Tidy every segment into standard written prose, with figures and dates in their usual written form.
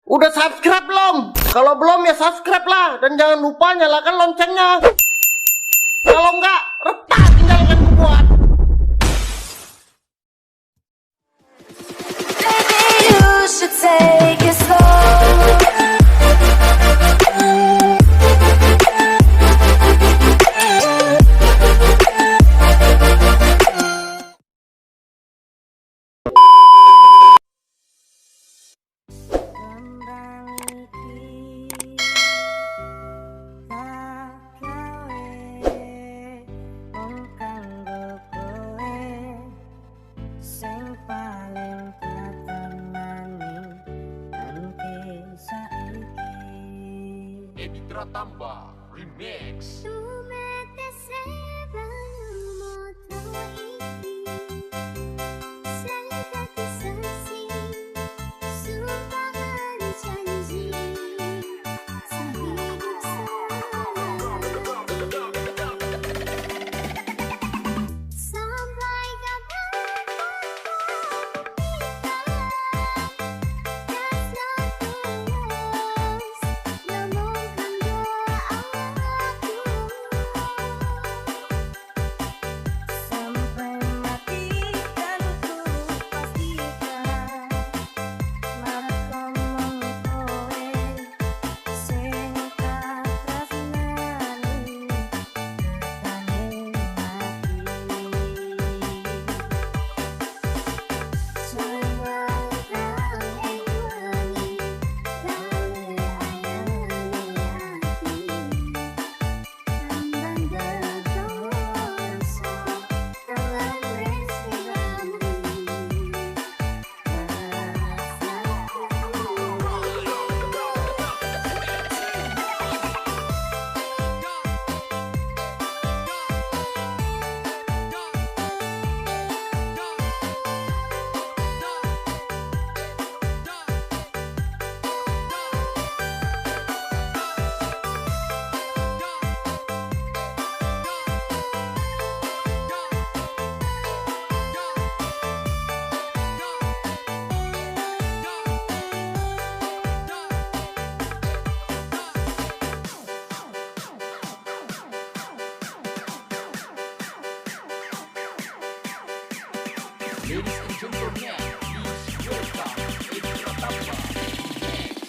Udah subscribe belum? Kalau belum ya subscribe lah. Dan jangan lupa nyalakan loncengnya. Kalau enggak, retak tinggalkan buat. Tambah remix. Ladies and gentlemen, please welcome Editra Tambah Teks.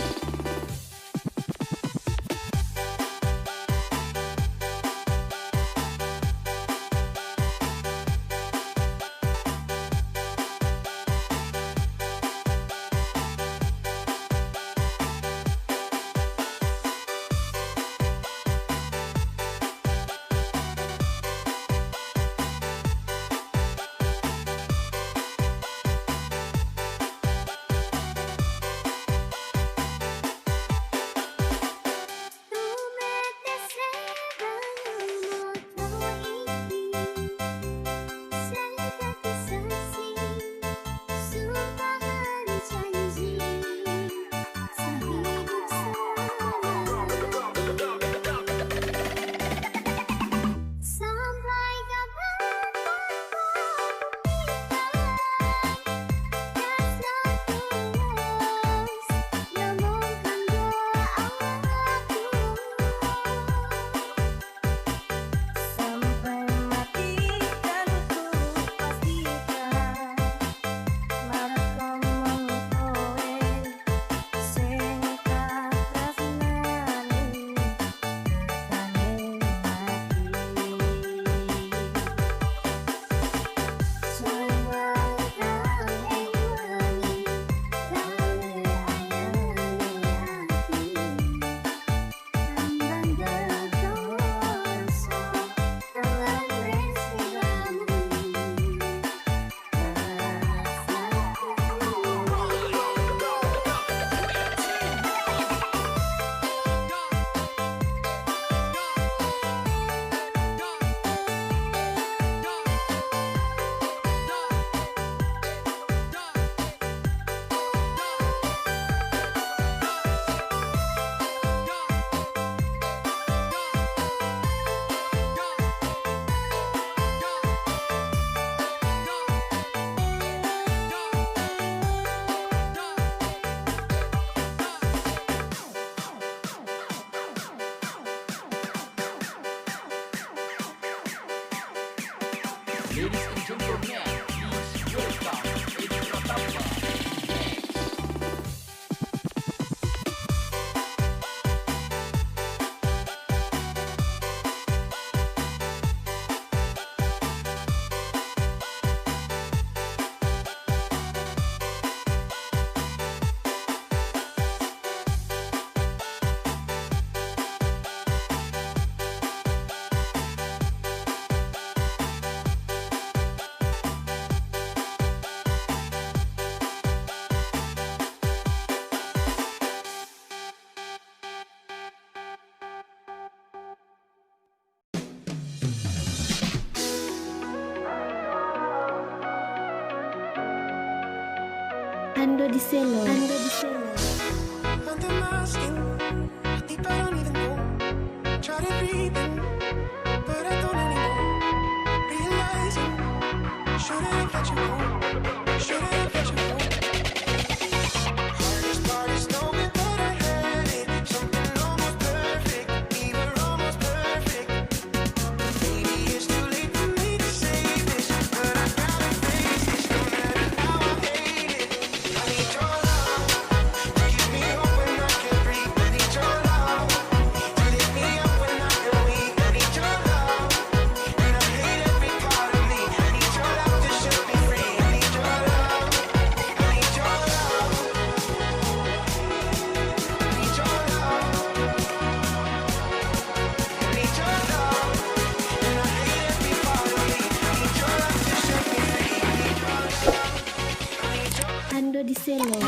Ladies and gentlemen, please welcome Pertama Teks. Ando di Selo. Under my skin, deep I don't even know. Try to breathe in, but I don't anymore. Realizing, should've let you go. Should've let you go. Hardest part is knowing that I had it. Something almost perfect. We were almost perfect. Maybe it's too late for me to save this, but I gotta face this. No matter how I hate it, I need your love to keep me up when I can't breathe. I need your love to lift me up when I am weak. I need your love, and I hate every part of me. I need your love to set me free. I need your love. I need your love. I need your love. I need your love, and I hate every part of me. I need your love to set me free. I need your love. I need your Ando di Selo.